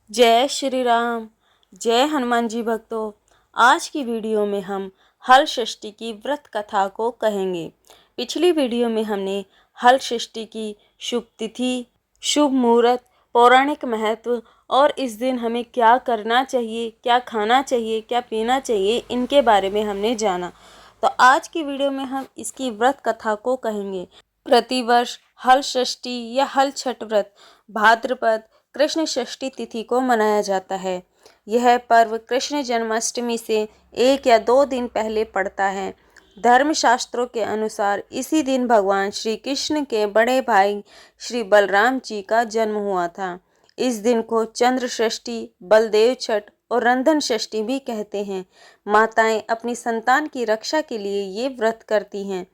जय श्री राम। जय हनुमान जी भक्तों। आज की वीडियो में हम हल षष्ठी की व्रत कथा को कहेंगे। पिछली वीडियो में हमने हल षष्ठी की शुभ तिथि, शुभ मुहूर्त, पौराणिक महत्व और इस दिन हमें क्या करना चाहिए, क्या खाना चाहिए, क्या पीना चाहिए, इनके बारे में हमने जाना। तो आज की वीडियो में हम इसकी व्रत कथा को कहेंगे। प्रतिवर्ष हल षष्ठी या हल छठ व्रत भाद्रपद कृष्ण षष्ठी तिथि को मनाया जाता है। यह पर्व कृष्ण जन्माष्टमी से 1 या 2 दिन पहले पड़ता है। धर्मशास्त्रों के अनुसार इसी दिन भगवान श्री कृष्ण के बड़े भाई श्री बलराम जी का जन्म हुआ था। इस दिन को चंद्र षष्ठी, बलदेव छठ और रंधन षष्ठी भी कहते हैं। माताएं अपनी संतान की रक्षा के लिए ये व्रत करती हैं।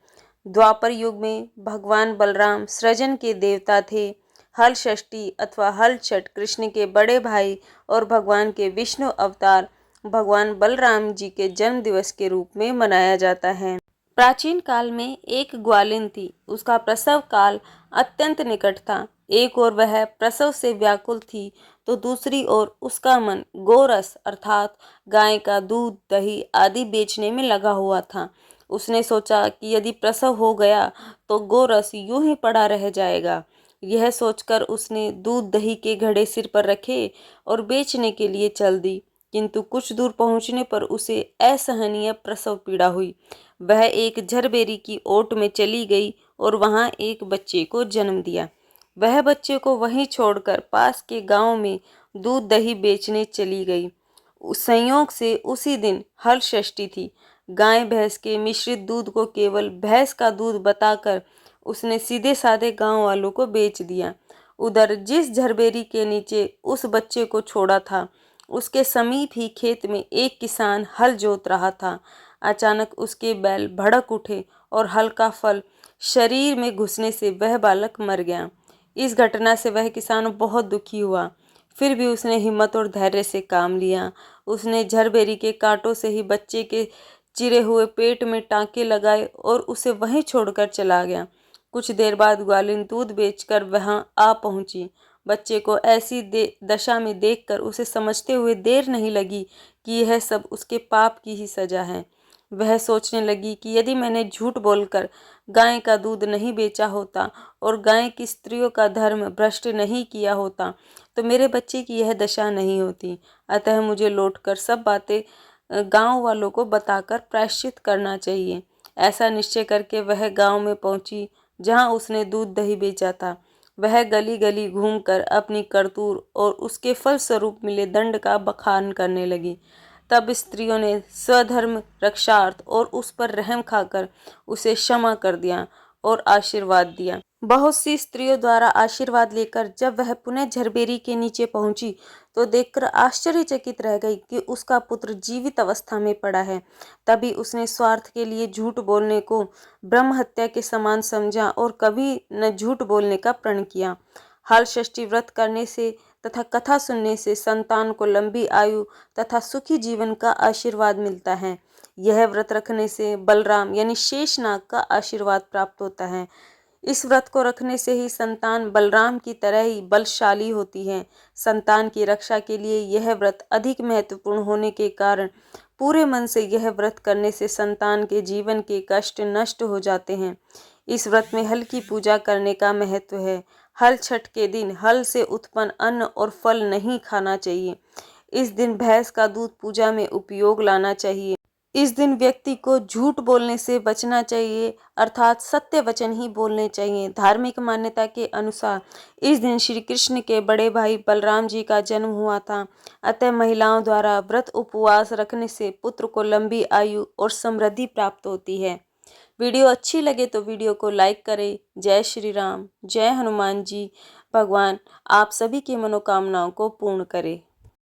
द्वापर युग में भगवान बलराम सृजन के देवता थे। हल षष्ठी अथवा हल छठ कृष्ण के बड़े भाई और भगवान के विष्णु अवतार भगवान बलराम जी के जन्म दिवस के रूप में मनाया जाता है। प्राचीन काल में एक ग्वालिन थी। उसका प्रसव काल अत्यंत निकट था। एक ओर वह प्रसव से व्याकुल थी तो दूसरी ओर उसका मन गोरस अर्थात गाय का दूध, दही आदि बेचने में लगा हुआ था। उसने सोचा कि यदि प्रसव हो गया तो गोरस यूं ही पड़ा रह जाएगा। यह सोचकर उसने दूध दही के घड़े सिर पर रखे और बेचने के लिए चल दी। किंतु कुछ दूर पहुंचने पर उसे असहनीय प्रसव पीड़ा हुई। वह एक झरबेरी की ओट में चली गई और वहां एक बच्चे को जन्म दिया। वह बच्चे को वहीं छोड़कर पास के गांव में दूध दही बेचने चली गई। संयोग से उसी दिन हल षष्ठी थी। गाय भैंस के मिश्रित दूध को केवल भैंस का दूध बताकर उसने सीधे साधे गांव वालों को बेच दिया। उधर जिस झरबेरी के नीचे उस बच्चे को छोड़ा था उसके समीप ही खेत में एक किसान हल जोत रहा था। अचानक उसके बैल भड़क उठे और हल का फल शरीर में घुसने से वह बालक मर गया। इस घटना से वह किसान बहुत दुखी हुआ। फिर भी उसने हिम्मत और धैर्य से काम लिया। उसने झरबेरी के कांटों से ही बच्चे के चिरे हुए पेट में टांके लगाए और उसे वहीं छोड़कर चला गया। कुछ देर बाद ग्वालिन दूध बेचकर वहां आ पहुंची। बच्चे को ऐसी दशा में देखकर उसे समझते हुए देर नहीं लगी कि यह सब उसके पाप की ही सजा है। वह सोचने लगी कि यदि मैंने झूठ बोलकर गाय का दूध नहीं बेचा होता और गाय की स्त्रियों का धर्म भ्रष्ट नहीं किया होता तो मेरे बच्चे की यह दशा नहीं होती। अतः मुझे लौटकर सब बातें गांव वालों को बताकर प्रायश्चित करना चाहिए। ऐसा निश्चय करके वह गांव में पहुंची जहां उसने दूध दही बेचा था। वह गली गली घूमकर अपनी करतूत और उसके फलस्वरूप मिले दंड का बखान करने लगी। तब स्त्रियों ने स्वधर्म रक्षार्थ और उस पर रहम खाकर उसे क्षमा कर दिया और आशीर्वाद दिया। बहुत सी स्त्रियों द्वारा आशीर्वाद लेकर जब वह पुनः झरबेरी के नीचे पहुंची तो देखकर आश्चर्यचकित रह गई कि उसका पुत्र जीवित अवस्था में पड़ा है। तभी उसने स्वार्थ के लिए झूठ बोलने को ब्रह्म हत्या के समान समझा और कभी न झूठ बोलने का प्रण किया। हल षष्ठी व्रत करने से तथा कथा सुनने से संतान को लंबी आयु तथा सुखी जीवन का आशीर्वाद मिलता है। यह व्रत रखने से बलराम यानी शेषनाग का आशीर्वाद प्राप्त होता है। इस व्रत को रखने से ही संतान बलराम की तरह ही बलशाली होती है। संतान की रक्षा के लिए यह व्रत अधिक महत्वपूर्ण होने के कारण पूरे मन से यह व्रत करने से संतान के जीवन के कष्ट नष्ट हो जाते हैं। इस व्रत में हल की पूजा करने का महत्व है। हल छठ के दिन हल से उत्पन्न अन्न और फल नहीं खाना चाहिए। इस दिन भैंस का दूध पूजा में उपयोग लाना चाहिए। इस दिन व्यक्ति को झूठ बोलने से बचना चाहिए अर्थात सत्य वचन ही बोलने चाहिए। धार्मिक मान्यता के अनुसार इस दिन श्री कृष्ण के बड़े भाई बलराम जी का जन्म हुआ था। अतः महिलाओं द्वारा व्रत उपवास रखने से पुत्र को लंबी आयु और समृद्धि प्राप्त होती है। वीडियो अच्छी लगे तो वीडियो को लाइक करें। जय श्री राम। जय हनुमान जी। भगवान आप सभी की मनोकामनाओं को पूर्ण करे।